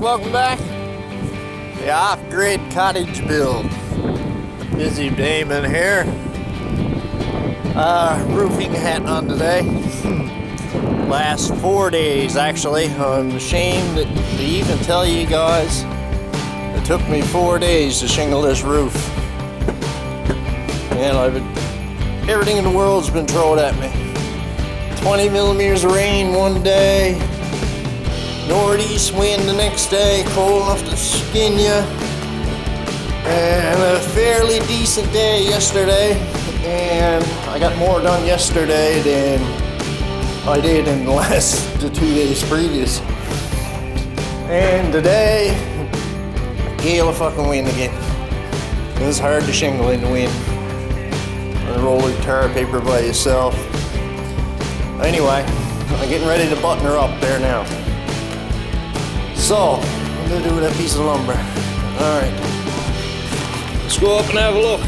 welcome back. The off-grid cottage build. Busy Damon here. Roofing hat on today. Last 4 days actually. I'm ashamed to even tell you guys. It took me 4 days to shingle this roof. And everything in the world's been thrown at me. 20 millimeters of rain one day. Northeast wind the next day, cold enough to skin you, and a fairly decent day yesterday, and I got more done yesterday than I did in the last 2 days previous. And today, gale of fucking wind again. It's hard to shingle in the wind and roll the tar paper by yourself. Anyway, I'm getting ready to button her up there now. So, I'm gonna do with that piece of lumber. Alright. Let's go up and have a look.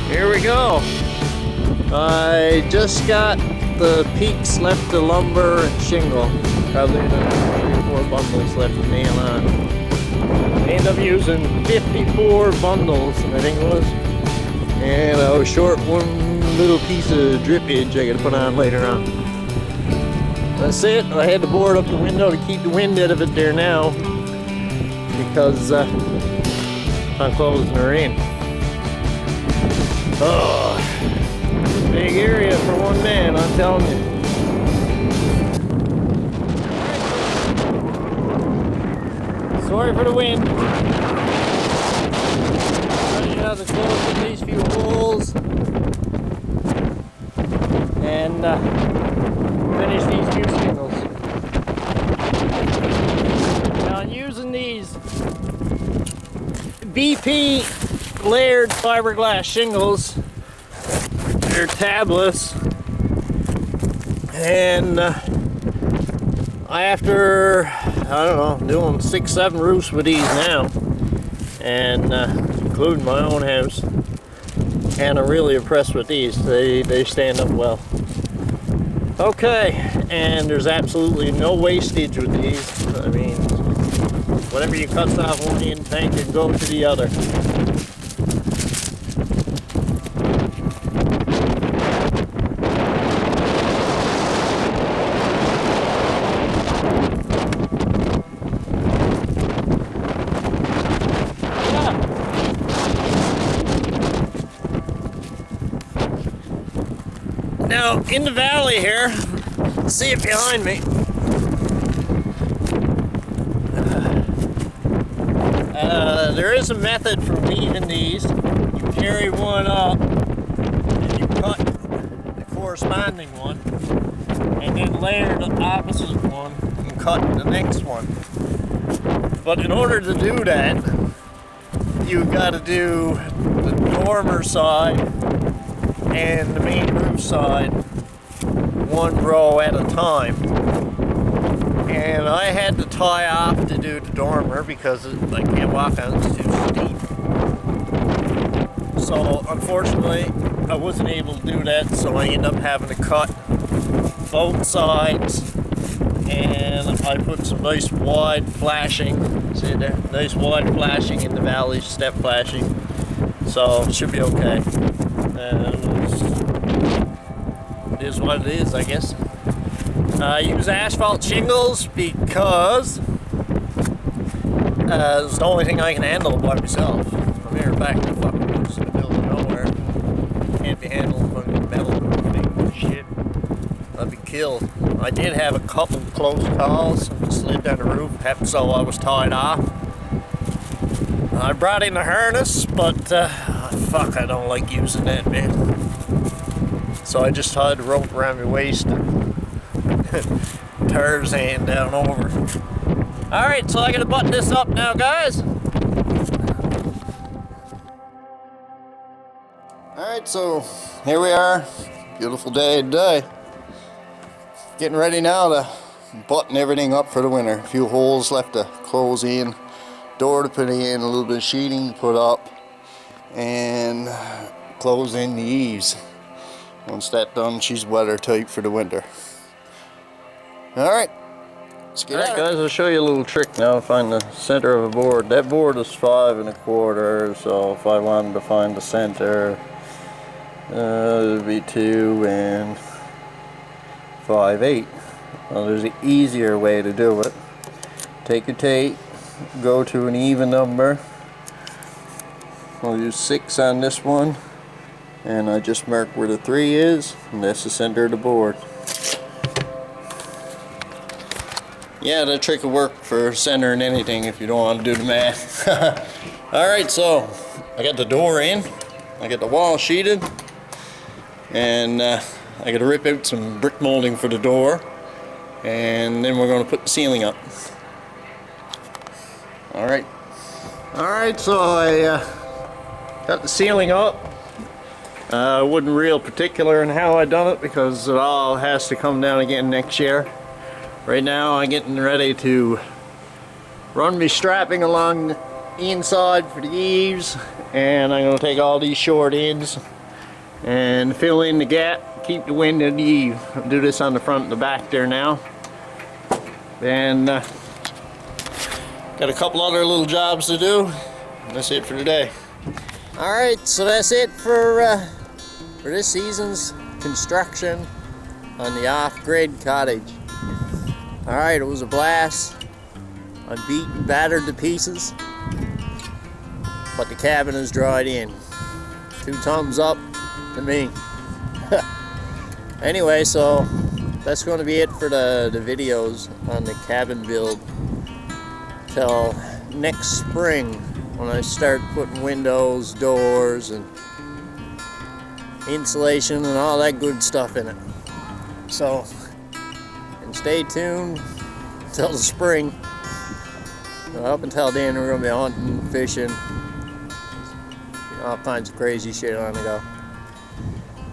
Here we go. I just got the peaks left of lumber and shingle. Probably another 3 or 4 bundles left to nail on. I ended up using 54 bundles, I think it was. And I was short one little piece of drippage I gotta put on later on. That's it. I had to board up the window to keep the wind out of it there now because I'm closing her in. Oh, big area for one man, I'm telling you. Sorry for the wind. I have to close these few holes and finish these few shingles. Now I'm using these BP layered fiberglass shingles. They're tabless, and after I don't know doing 6-7 roofs with these now, and including my own house, and I'm really impressed with these. They stand up well. Okay, and there's absolutely no wastage with these. I mean, whatever you cut off one end tank can go to the other. Now, in the valley here, see it behind me. There is a method for weaving these. You carry one up, and you cut the corresponding one, and then layer the opposite one and cut the next one. But in order to do that, you've got to do the dormer side and the main roof side one row at a time, and I had to tie off to do the dormer because I can't walk on it, it's too steep. So unfortunately I wasn't able to do that, so I ended up having to cut both sides, and I put some nice wide flashing, see there, nice wide flashing in the valley, step flashing, so it should be okay. It is what it is, I guess. I use asphalt shingles because it's the only thing I can handle by myself. I'm here back in the fucking woods in the middle of nowhere. Can't be handled by metal roofing shit. I'd be killed. I did have a couple close calls. I slid down the roof, so I was tied off. I brought in the harness, but fuck, I don't like using that, man. So I just tied the rope around my waist and Tarzan down over. Alright, so I gotta button this up now, guys. Alright, so here we are. Beautiful day today. Getting ready now to button everything up for the winter. A few holes left to close in, door to put in, a little bit of sheeting to put up, and close in the eaves. Once that's done, she's weather tight for the winter. Alright, Let's get Alright guys, I'll show you a little trick now to find the center of a board. That board is 5 1/4, so if I wanted to find the center, it would be 2 5/8. Well, there's an easier way to do it. Take your tape, go to an even number. I'll use 6 on this one, and I just mark where the 3 is, and that's the center of the board. Yeah, that trick will work for centering anything if you don't want to do the math. Alright, so I got the door in, I got the wall sheeted, and I got to rip out some brick molding for the door, and then we're going to put the ceiling up. Alright, so I got the ceiling up. I wasn't real particular in how I done it because it all has to come down again next year. Right now I'm getting ready to run me strapping along the inside for the eaves, and I'm going to take all these short ends and fill in the gap, keep the wind in the eave. I'll do this on the front and the back there now. Then got a couple other little jobs to do. That's it for today. Alright, so that's it for this season's construction on the off-grid cottage. Alright, it was a blast. I'm beaten, battered to pieces, but the cabin is dried in. 2 thumbs up to me. Anyway, so that's going to be it for the videos on the cabin build till next spring when I start putting windows, doors, and insulation and all that good stuff in it. So, and stay tuned until the spring. Up until then, we're going to be hunting, fishing, all kinds of crazy shit on the go.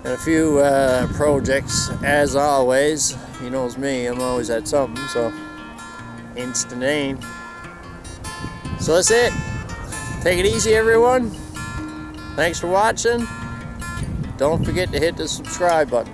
And a few projects, as always. He knows me, I'm always at something, so hence the name. So that's it. Take it easy, everyone. Thanks for watching. Don't forget to hit the subscribe button.